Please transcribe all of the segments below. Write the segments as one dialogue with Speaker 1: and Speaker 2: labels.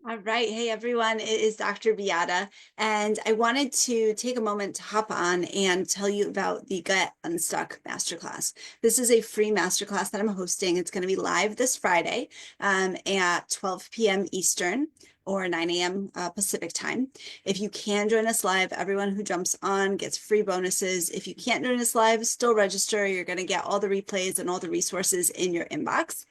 Speaker 1: All right. Hey, everyone. It is Dr. Beata, and I wanted to take a moment to hop on and tell you about the Gut Unstuck Masterclass. This is a free masterclass that I'm hosting. It's going to be live this Friday at 12 p.m. Eastern or 9 a.m. Pacific time. If you can join us live, everyone who jumps on gets free bonuses. If you can't join us live, still register. You're going to get all the replays and all the resources in your inbox.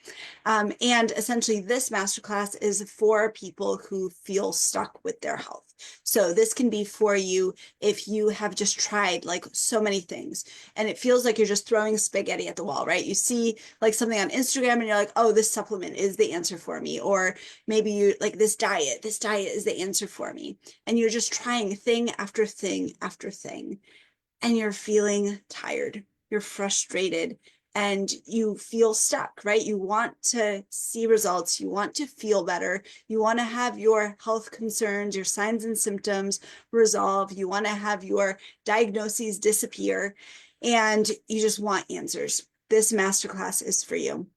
Speaker 1: And essentially, this masterclass is for people who feel stuck with their health. So this can be for you if you have just tried like so many things and it feels like you're just throwing spaghetti at the wall, right? You see like something on Instagram and you're like, oh, this supplement is the answer for me. Or maybe you like this diet is the answer for me. And you're just trying thing after thing after thing. And you're feeling tired, you're frustrated, and you feel stuck, right? You want to see results, you want to feel better, you want to have your health concerns, your signs and symptoms resolve, you want to have your diagnoses disappear, and you just want answers. This masterclass is for you.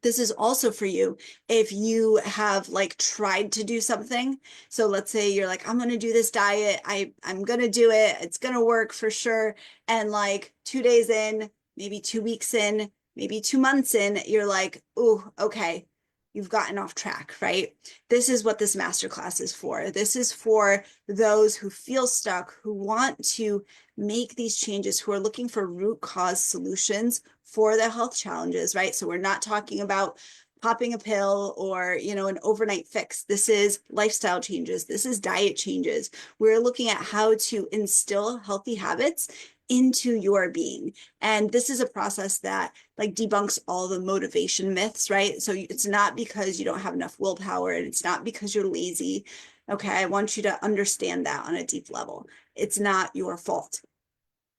Speaker 1: This is also for you if you have like tried to do something. So let's say you're like, I'm going to do this diet. I'm going to do it. It's going to work for sure. And like 2 days in, maybe 2 weeks in, maybe 2 months in, you're like, oh, okay, you've gotten off track, right? This is what this masterclass is for. This is for those who feel stuck, who want to make these changes, who are looking for root cause solutions for their health challenges, right? So we're not talking about popping a pill or, an overnight fix. This is lifestyle changes. This is diet changes. We're looking at how to instill healthy habits into your being. And this is a process that like debunks all the motivation myths, right? So it's not because you don't have enough willpower and it's not because you're lazy. Okay, I want you to understand that on a deep level. It's not your fault.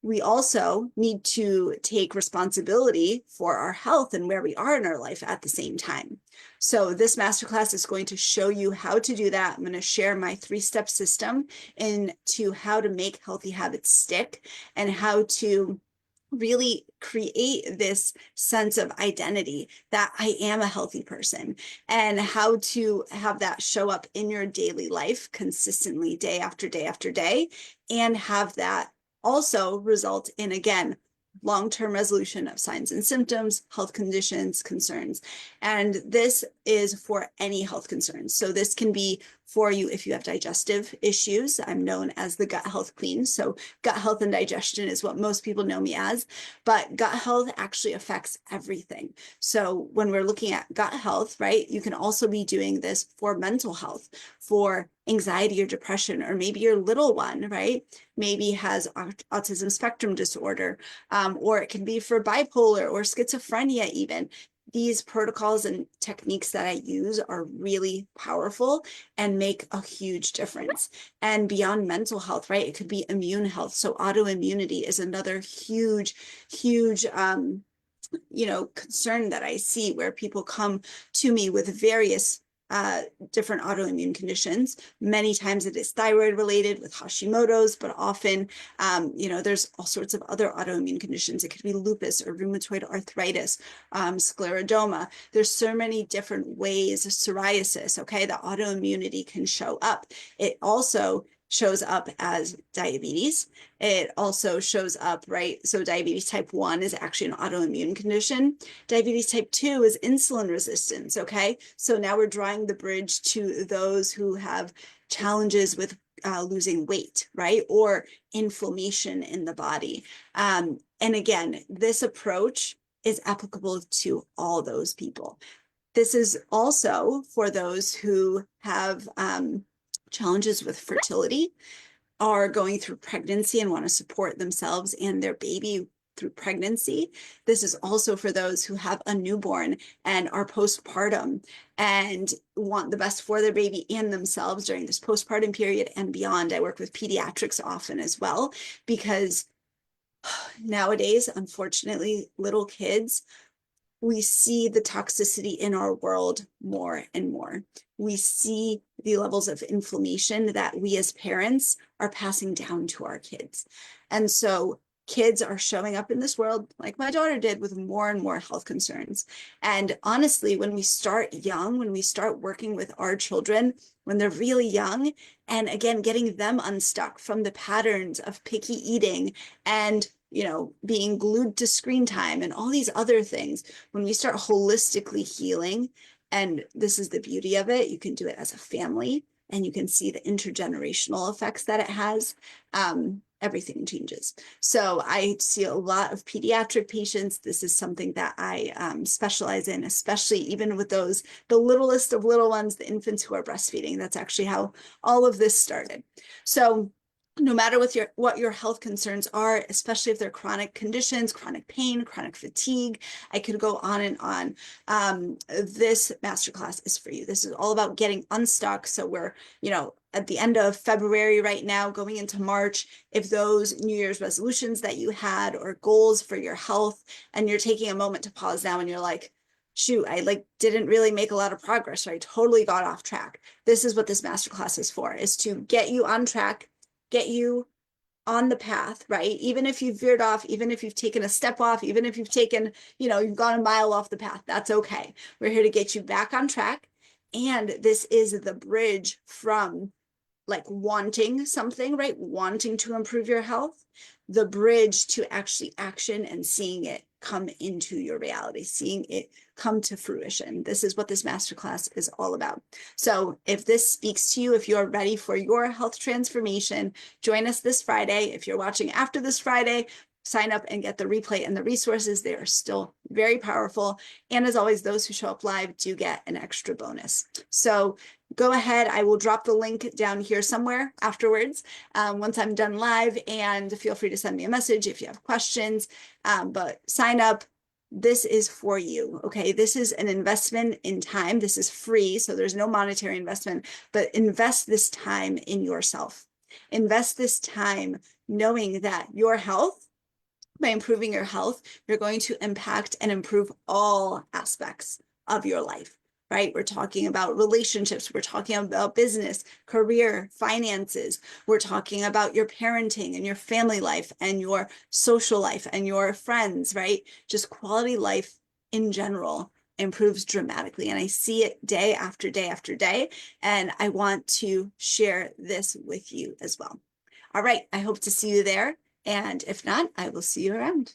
Speaker 1: We also need to take responsibility for our health and where we are in our life at the same time. So this masterclass is going to show you how to do that. I'm going to share my 3-step system into how to make healthy habits stick and how to really create this sense of identity that I am a healthy person, and how to have that show up in your daily life consistently day after day after day, and have that also result in, again, long-term resolution of signs and symptoms, health conditions, concerns. And this is for any health concerns. So this can be for you if you have digestive issues. I'm known as the gut health queen. So gut health and digestion is what most people know me as, but gut health actually affects everything. So when we're looking at gut health, right, you can also be doing this for mental health, for anxiety or depression, or maybe your little one, right, maybe has autism spectrum disorder, or it can be for bipolar or schizophrenia even. These protocols and techniques that I use are really powerful and make a huge difference. And beyond mental health, right, it could be immune health. So autoimmunity is another huge, huge concern that I see, where people come to me with various different autoimmune conditions. Many times it is thyroid related with Hashimoto's, but often, there's all sorts of other autoimmune conditions. It could be lupus or rheumatoid arthritis, scleroderma. There's so many different ways, psoriasis, okay, that autoimmunity can show up. It also shows up as diabetes. It also shows up, right? So diabetes type 1 is actually an autoimmune condition. Diabetes type 2 is insulin resistance, okay? So now we're drawing the bridge to those who have challenges with losing weight, right? Or inflammation in the body. And again, this approach is applicable to all those people. This is also for those who have challenges with fertility, are going through pregnancy and want to support themselves and their baby through pregnancy. This is also for those who have a newborn and are postpartum and want the best for their baby and themselves during this postpartum period and beyond. I work with pediatrics often as well, because nowadays, unfortunately, little kids, we see the toxicity in our world more and more. We see the levels of inflammation that we as parents are passing down to our kids. And so kids are showing up in this world, like my daughter did, with more and more health concerns. And honestly, when we start young, when we start working with our children, when they're really young, and again, getting them unstuck from the patterns of picky eating and being glued to screen time and all these other things, when we start holistically healing, and this is the beauty of it, you can do it as a family and you can see the intergenerational effects that it has. Everything changes. So I see a lot of pediatric patients. This is something that I specialize in, especially even with the littlest of little ones, the infants who are breastfeeding. That's actually how all of this started. So no matter what your health concerns are, especially if they're chronic conditions, chronic pain, chronic fatigue, I could go on and on. This masterclass is for you. This is all about getting unstuck. So we're, at the end of February right now, going into March. If those New Year's resolutions that you had or goals for your health, and you're taking a moment to pause now and you're like, shoot, I didn't really make a lot of progress, or I totally got off track. This is what this masterclass is for, is to get you on track, get you on the path, right? Even if you've veered off, even if you've taken a step off, even if you've taken, you've gone a mile off the path, that's okay. We're here to get you back on track. And this is the bridge from wanting something, right? Wanting to improve your health, the bridge to actually action and seeing it come into your reality, seeing it come to fruition. This is what this masterclass is all about. So if this speaks to you, if you're ready for your health transformation, join us this Friday. If you're watching after this Friday, sign up and get the replay and the resources. They are still very powerful. And as always, those who show up live do get an extra bonus. So go ahead. I will drop the link down here somewhere afterwards once I'm done live, and feel free to send me a message if you have questions, but sign up. This is for you, okay? This is an investment in time. This is free, so there's no monetary investment, but invest this time in yourself. Invest this time knowing that your health, by improving your health, you're going to impact and improve all aspects of your life, right? We're talking about relationships. We're talking about business, career, finances. We're talking about your parenting and your family life and your social life and your friends, right? Just quality life in general improves dramatically. And I see it day after day after day. And I want to share this with you as well. All right. I hope to see you there. And if not, I will see you around.